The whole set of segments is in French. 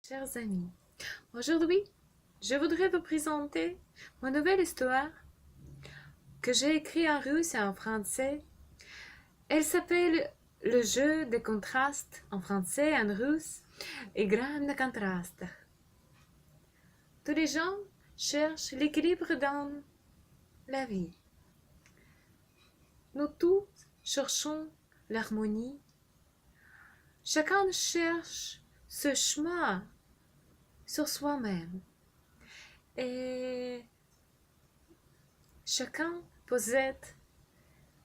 Chers amis, aujourd'hui, je voudrais vous présenter ma nouvelle histoire que j'ai écrite en russe et en français. Elle s'appelle Le jeu des contrastes en français et en russe, Игра на контрастах. Tous les gens cherchent l'équilibre dans la vie. Nous tous cherchons l'harmonie. Chacun cherche ce chemin sur soi-même. Et chacun possède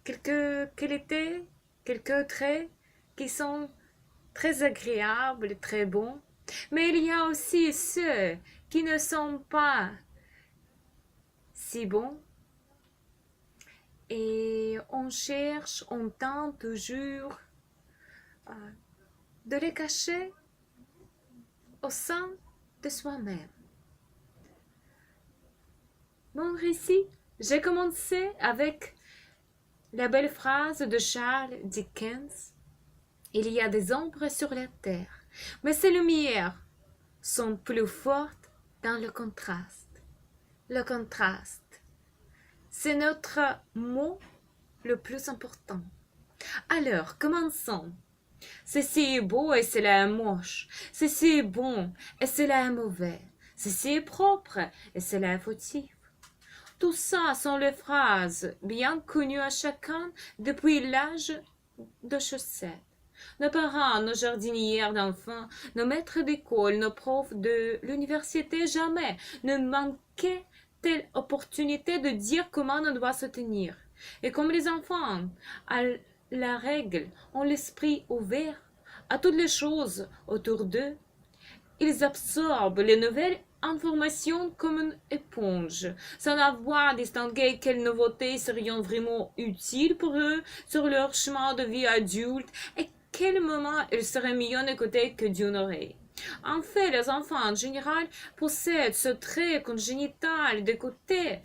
quelques qualités, quelques traits qui sont très agréables et très bons. Mais il y a aussi ceux qui ne sont pas si bons. Et on cherche, on tente toujours de les cacher au sein de soi-même. Mon récit, j'ai commencé avec la belle phrase de Charles Dickens. Il y a des ombres sur la terre, mais ces lumières sont plus fortes dans le contraste. Le contraste, c'est notre mot le plus important. Alors, commençons. Ceci est beau et cela est moche. Ceci est bon et cela est mauvais. Ceci est propre et cela est fautif. Tout ça sont les phrases bien connues à chacun depuis l'âge de chaussettes. Nos parents, nos jardinières d'enfants, nos maîtres d'école, nos profs de l'université, jamais ne manquaient telle opportunité de dire comment on doit se tenir. Et comme les enfants, à la règle, ont l'esprit ouvert à toutes les choses autour d'eux, ils absorbent les nouvelles informations comme une éponge, sans avoir distingué quelles nouveautés seraient vraiment utiles pour eux sur leur chemin de vie adulte et quel moment il serait mieux d'écouter que d'une oreille. En fait, les enfants en général possèdent ce trait congénital d'écouter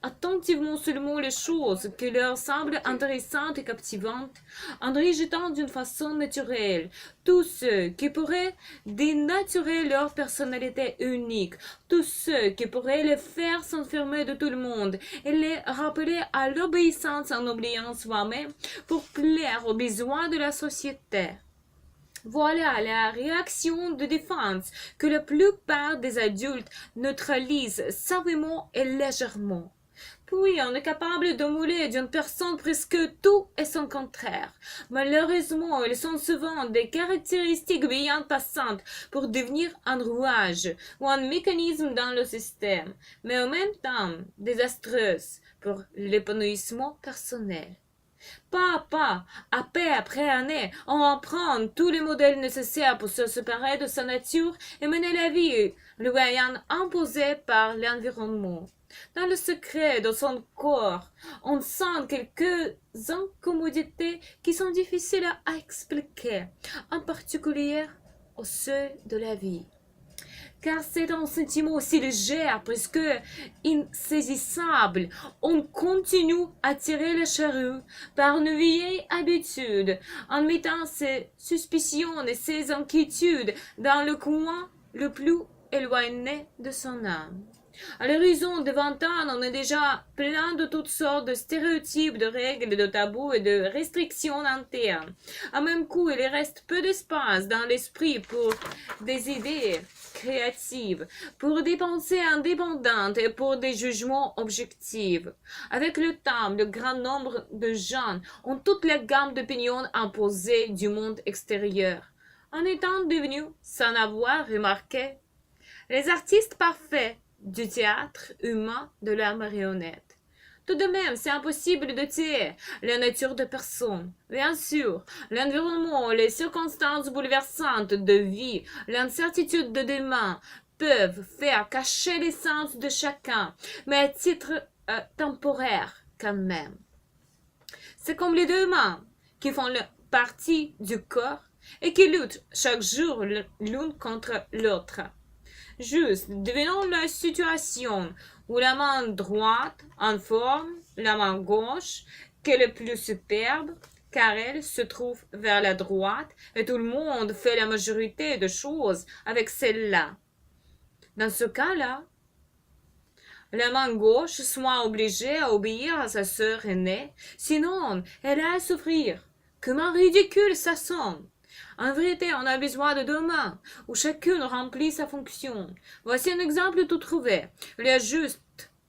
attentivement seulement les choses qui leur semblent intéressantes et captivantes, en rejetant d'une façon naturelle tous ceux qui pourraient dénaturer leur personnalité unique, tous ceux qui pourraient les faire s'enfermer de tout le monde et les rappeler à l'obéissance en oubliant soi-même pour plaire aux besoins de la société. Voilà la réaction de défense que la plupart des adultes neutralisent savamment et légèrement. Puis on est capable de mouler d'une personne presque tout et son contraire. Malheureusement, elles sont souvent des caractéristiques bien passantes pour devenir un rouage ou un mécanisme dans le système, mais en même temps désastreuses pour l'épanouissement personnel. Pas à pas, année après année, on apprend tous les modèles nécessaires pour se séparer de sa nature et mener la vie lui ayant imposée par l'environnement. Dans le secret de son corps, on sent quelques incommodités qui sont difficiles à expliquer, en particulier au seuil de la vie. Car c'est un sentiment aussi léger, presque insaisissable. On continue à tirer la charrue par une vieille habitude, en mettant ses suspicions et ses inquiétudes dans le coin le plus éloigné de son âme. À l'horizon de 20 ans, on est déjà plein de toutes sortes de stéréotypes, de règles, de tabous et de restrictions internes. À même coup, il reste peu d'espace dans l'esprit pour des idées créatives, pour des pensées indépendantes et pour des jugements objectifs. Avec le temps, le grand nombre de gens ont toute la gamme d'opinions imposées du monde extérieur, en étant devenus, sans avoir remarqué, les artistes parfaits du théâtre humain de la marionnette. Tout de même, c'est impossible de tuer la nature de personne. Bien sûr, l'environnement, les circonstances bouleversantes de vie, l'incertitude de demain peuvent faire cacher l'essence de chacun, mais à titre temporaire quand même. C'est comme les deux mains qui font partie du corps et qui luttent chaque jour l'une contre l'autre. Juste, devinons la situation où la main droite informe la main gauche, qui est le plus superbe, car elle se trouve vers la droite et tout le monde fait la majorité de choses avec celle-là. Dans ce cas-là, la main gauche soit obligée à obéir à sa sœur aînée, sinon elle a à souffrir. Comment ridicule ça sonne! En vérité, on a besoin de deux mains, où chacune remplit sa fonction. Voici un exemple tout trouvé. Il y a juste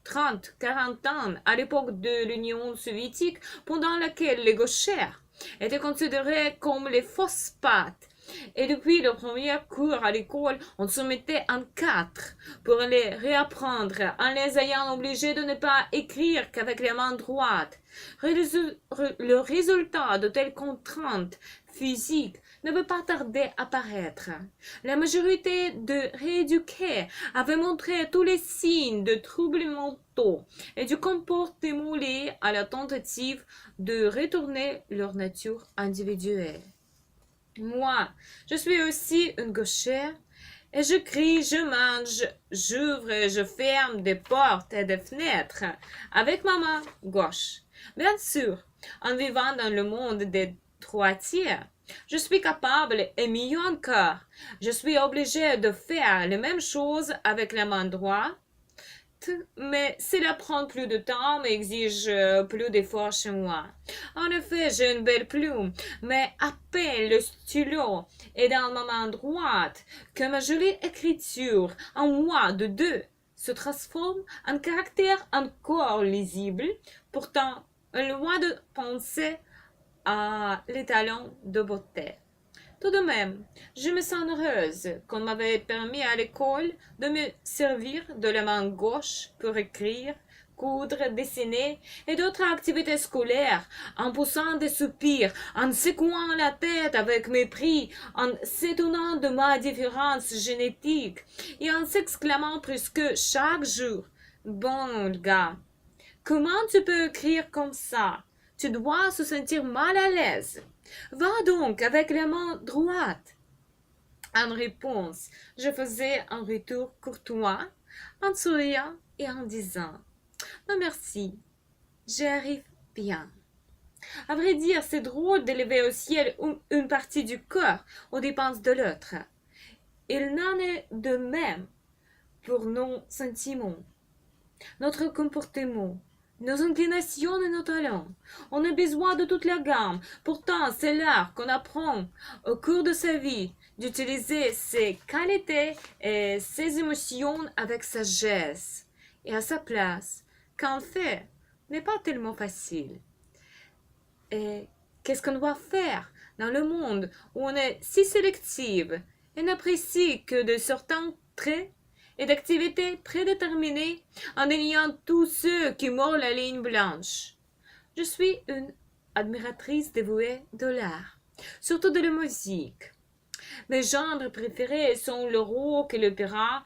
30, 40 ans, à l'époque de l'Union soviétique, pendant laquelle les gauchères étaient considérés comme les fausses pattes. Et depuis le premier cours à l'école, on se mettait en quatre pour les réapprendre en les ayant obligés de ne pas écrire qu'avec la main droite. Le résultat de telles contraintes physiques ne peut pas tarder à paraître. La majorité de rééduqués avait montré tous les signes de troubles mentaux et du comportement lié à la tentative de retourner leur nature individuelle. Moi, je suis aussi une gauchère, et je crie, je mange, j'ouvre et je ferme des portes et des fenêtres avec ma main gauche. Bien sûr, en vivant dans le monde des droitiers, je suis capable, et mieux encore, je suis obligée de faire les mêmes choses avec la main droite, mais cela prend plus de temps et exige plus d'efforts chez moi. En effet, j'ai une belle plume, mais à peine le stylo est dans ma main droite que ma jolie écriture, en moi de deux, se transforme en caractère encore lisible, pourtant loin de penser à l'étalon de beauté. Tout de même, je me sens heureuse qu'on m'avait permis à l'école de me servir de la main gauche pour écrire, coudre, dessiner et d'autres activités scolaires, en poussant des soupirs, en secouant la tête avec mépris, en s'étonnant de ma différence génétique et en s'exclamant presque chaque jour: Bon gars, comment tu peux écrire comme ça? Tu dois se sentir mal à l'aise. Va donc avec la main droite. En réponse, je faisais un retour courtois, en souriant et en disant: Non merci, j'y arrive bien. À vrai dire, c'est drôle d'élever au ciel une partie du corps aux dépenses de l'autre. Il n'en est de même pour nos sentiments, notre comportement, nos inclinations et nos talents. On a besoin de toute la gamme. Pourtant, c'est l'art qu'on apprend au cours de sa vie d'utiliser ses qualités et ses émotions avec sagesse. Et à sa place, qu'en fait n'est pas tellement facile. Et qu'est-ce qu'on doit faire dans le monde où on est si sélective et n'apprécie que de certains traits et d'activités prédéterminées en déniant tous ceux qui mordent la ligne blanche? Je suis une admiratrice dévouée de l'art, surtout de la musique. Mes genres préférés sont le rock et l'opéra,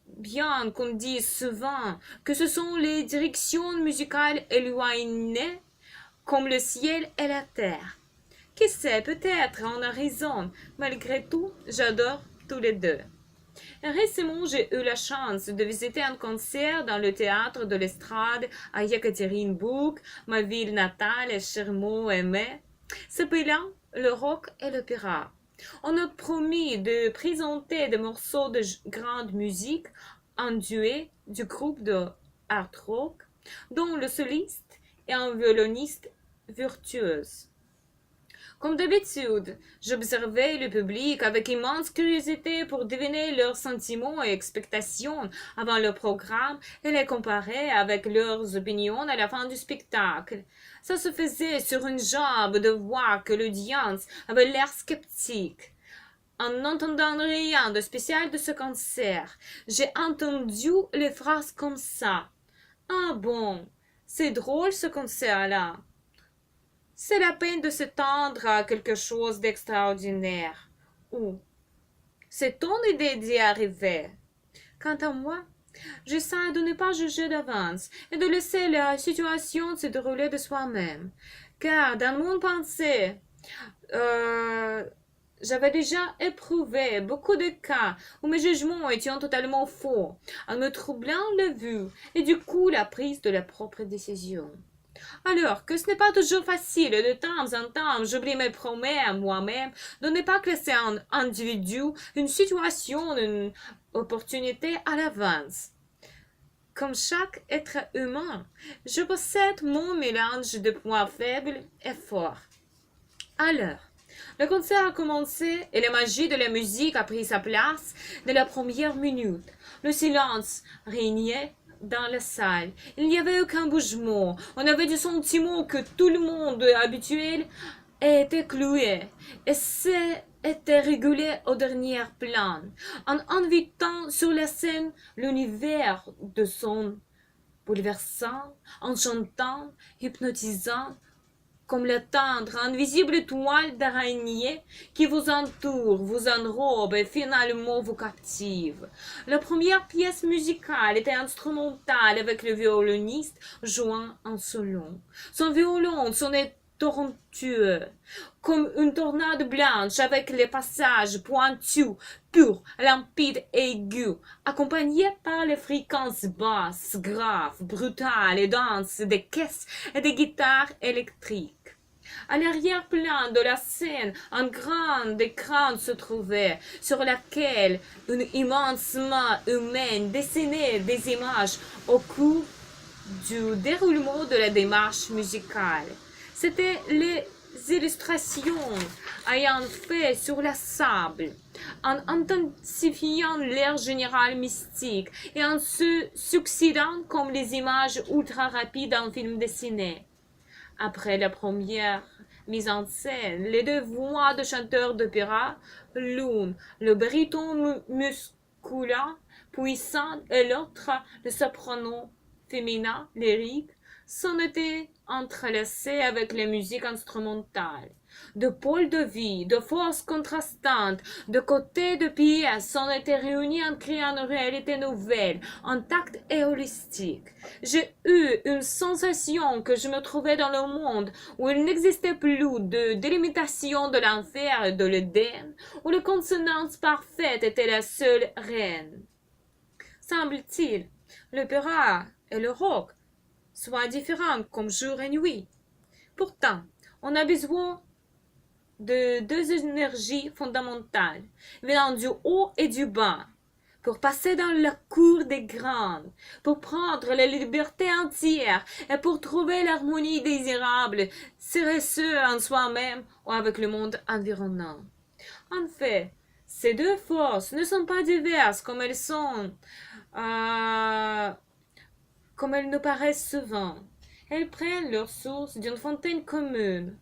bien qu'on dise souvent que ce sont les directions musicales éloignées comme le ciel et la terre. Qui sait, peut-être on a raison. Malgré tout, j'adore tous les deux. Et récemment, j'ai eu la chance de visiter un concert dans le théâtre de l'Estrade à Yekaterinbourg, ma ville natale et chèrement aimée, s'appelant le rock et l'opéra. On a promis de présenter des morceaux de grande musique en duet du groupe de hard rock, dont le soliste est un violoniste virtuose. Comme d'habitude, j'observais le public avec immense curiosité pour deviner leurs sentiments et expectations avant le programme et les comparer avec leurs opinions à la fin du spectacle. Ça se faisait sur une jambe de voir que l'audience avait l'air sceptique. En n'entendant rien de spécial de ce concert, j'ai entendu les phrases comme ça. Ah bon, c'est drôle ce concert-là. C'est la peine de s'étendre à quelque chose d'extraordinaire. Ou, c'est ton idée d'y arriver. Quant à moi, j'essaie de ne pas juger d'avance et de laisser la situation se dérouler de soi-même. Car dans mon pensée, j'avais déjà éprouvé beaucoup de cas où mes jugements étaient totalement faux, en me troublant la vue et du coup la prise de la propre décision. Alors que ce n'est pas toujours facile, et de temps en temps, j'oublie mes promesses moi-même de ne pas classer un individu, une situation, une opportunité à l'avance. Comme chaque être humain, je possède mon mélange de points faibles et forts. Alors, le concert a commencé et la magie de la musique a pris sa place dès la première minute. Le silence régnait dans la salle. Il n'y avait aucun bougement. On avait du sentiment que tout le monde habituel était cloué et était régulé au dernier plan, en invitant sur la scène l'univers de son bouleversant, enchantant, hypnotisant, comme la tendre, invisible toile d'araignée qui vous entoure, vous enrobe et finalement vous captive. La première pièce musicale était instrumentale avec le violoniste jouant en solo. Son violon sonnait torrentueux, comme une tornade blanche avec les passages pointus, purs, limpides et aigus, accompagnés par les fréquences basses, graves, brutales et denses des caisses et des guitares électriques. À l'arrière-plan de la scène, un grand écran se trouvait, sur lequel une immense main humaine dessinait des images au cours du déroulement de la démarche musicale. C'étaient les illustrations ayant fait sur la sable, en intensifiant l'air général mystique et en se succédant comme les images ultra rapides d'un film dessiné. Après la première mise en scène, les deux voix de chanteurs d'opéra, l'une le baryton musculin, puissant, et l'autre le soprano féminin, lyrique, s'en étaient entrelacés avec la musique instrumentale. De pôles de vie, de forces contrastantes, de côtés de pièces s'en étaient réunis en créant une réalité nouvelle, intacte et holistique. J'ai eu une sensation que je me trouvais dans le monde où il n'existait plus de délimitation de l'enfer et de l'Éden, où la consonance parfaite était la seule reine. Semble-t-il, l'opéra et le rock soient différents comme jour et nuit. Pourtant, on a besoin de deux énergies fondamentales, venant du haut et du bas, pour passer dans la cour des grandes, pour prendre la liberté entière et pour trouver l'harmonie désirable, serait ce en soi-même ou avec le monde environnant. En fait, ces deux forces ne sont pas diverses comme elles nous paraissent souvent. Elles prennent leur source d'une fontaine commune.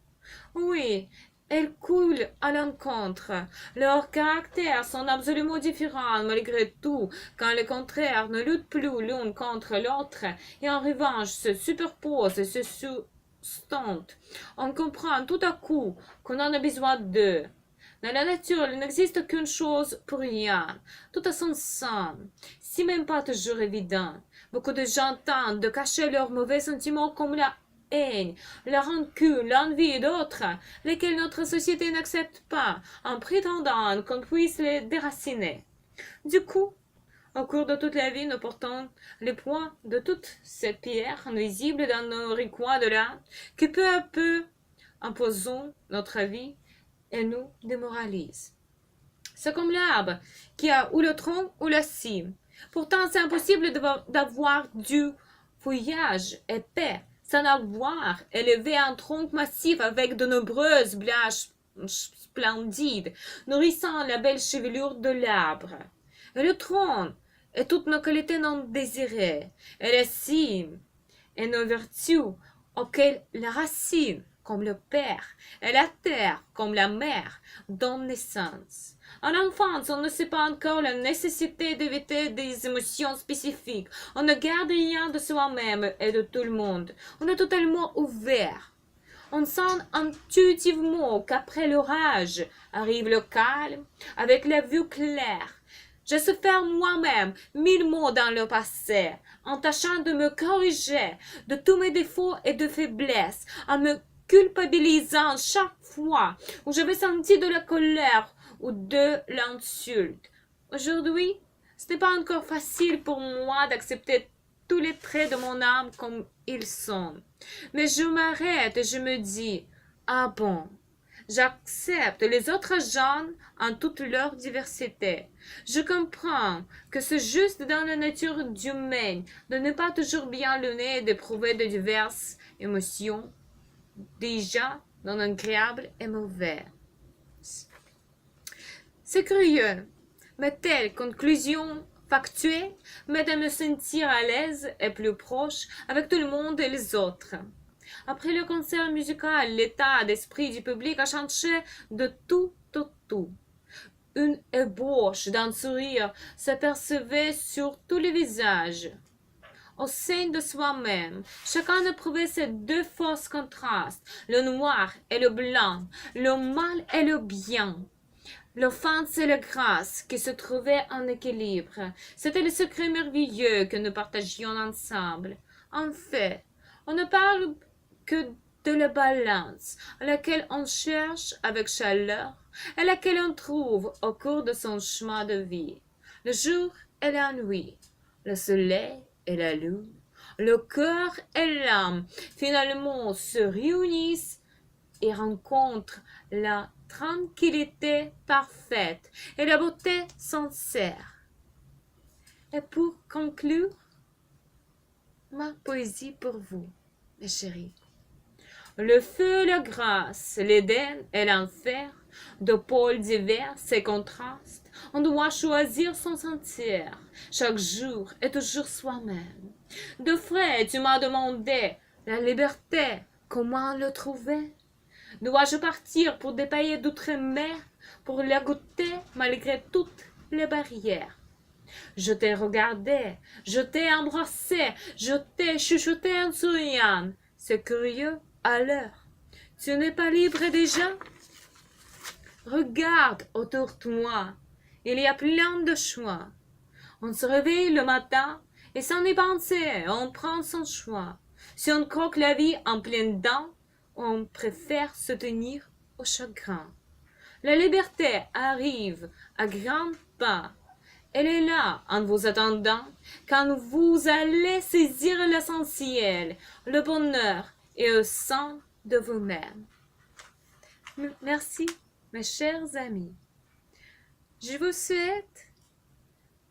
Oui, elles coulent à l'encontre. Leurs caractères sont absolument différents malgré tout, quand le contraire ne lutte plus l'une contre l'autre et en revanche se superposent et se sustentent. On comprend tout à coup qu'on en a besoin d'eux. Dans la nature, il n'existe qu'une chose pour rien. Tout a son sens, si même pas toujours évident. Beaucoup de gens tentent de cacher leurs mauvais sentiments comme la haine, la rancune, l'envie et d'autres, lesquels notre société n'accepte pas, en prétendant qu'on puisse les déraciner. Du coup, au cours de toute la vie, nous portons les poids de toutes ces pierres nuisibles dans nos recoins de l'âme, qui peu à peu imposent notre vie et nous démoralisent. C'est comme l'arbre qui a ou le tronc ou la cime. Pourtant, c'est impossible d'avoir du feuillage épais sans avoir élevé un tronc massif avec de nombreuses branches splendides, nourrissant la belle chevelure de l'arbre. Et le tronc et toutes nos qualités non désirées, et la cime et nos vertus auxquelles la racine, comme le père, et la terre, comme la mère, donnent naissance. En enfance, on ne sait pas encore la nécessité d'éviter des émotions spécifiques. On ne garde rien de soi-même et de tout le monde. On est totalement ouvert. On sent intuitivement qu'après l'orage arrive le calme, avec la vue claire. Je sais faire moi-même 1000 mots dans le passé, en tâchant de me corriger de tous mes défauts et de faiblesses, en me culpabilisant chaque fois où j'avais senti de la colère ou de l'insulte. Aujourd'hui, ce n'est pas encore facile pour moi d'accepter tous les traits de mon âme comme ils sont. Mais je m'arrête et je me dis, ah bon, j'accepte les autres genres en toute leur diversité. Je comprends que c'est juste dans la nature humaine de ne pas toujours bien le nez et d'éprouver de diverses émotions, déjà non agréables et mauvaises. C'est curieux, mais telle conclusion factuelle m'aide à me sentir à l'aise et plus proche avec tout le monde et les autres. Après le concert musical, l'état d'esprit du public a changé de tout au tout. Une ébauche d'un sourire s'apercevait sur tous les visages. Au sein de soi-même, chacun éprouvait ces deux forces contrastes, le noir et le blanc, le mal et le bien. L'offense et la grâce qui se trouvaient en équilibre, c'était le secret merveilleux que nous partagions ensemble. En fait, on ne parle que de la balance à laquelle on cherche avec chaleur et laquelle on trouve au cours de son chemin de vie. Le jour et la nuit, le soleil et la lune, le cœur et l'âme finalement se réunissent et rencontrent la tranquillité parfaite et la beauté sincère. Et pour conclure, ma poésie pour vous, mes chéris. Le feu, la grâce, l'Éden et l'enfer, de pôles divers et contrastes, on doit choisir son sentier, chaque jour et toujours soi-même. De frais, tu m'as demandé la liberté, comment le trouver? Dois-je partir pour des pays d'outre-mer, pour la goûter malgré toutes les barrières? Je t'ai regardé, je t'ai embrassé, je t'ai chuchoté en souriant. C'est curieux, alors, tu n'es pas libre déjà? Regarde autour de toi, il y a plein de choix. On se réveille le matin et sans y penser, on prend son choix. Si on croque la vie en pleine dents, on préfère se tenir au chagrin. La liberté arrive à grands pas. Elle est là en vous attendant quand vous allez saisir l'essentiel, le bonheur et au sein de vous-même. Merci, mes chers amis. Je vous souhaite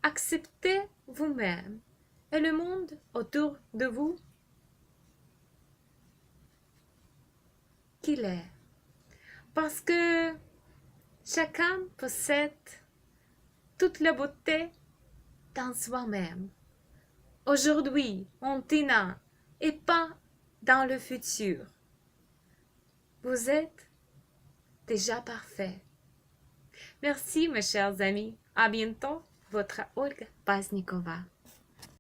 accepter vous-même et le monde autour de vous qu'il est. Parce que chacun possède toute la beauté dans soi-même. Aujourd'hui, maintenant, et pas dans le futur. Vous êtes déjà parfait. Merci, mes chers amis. À bientôt, votre Olga Paznikova.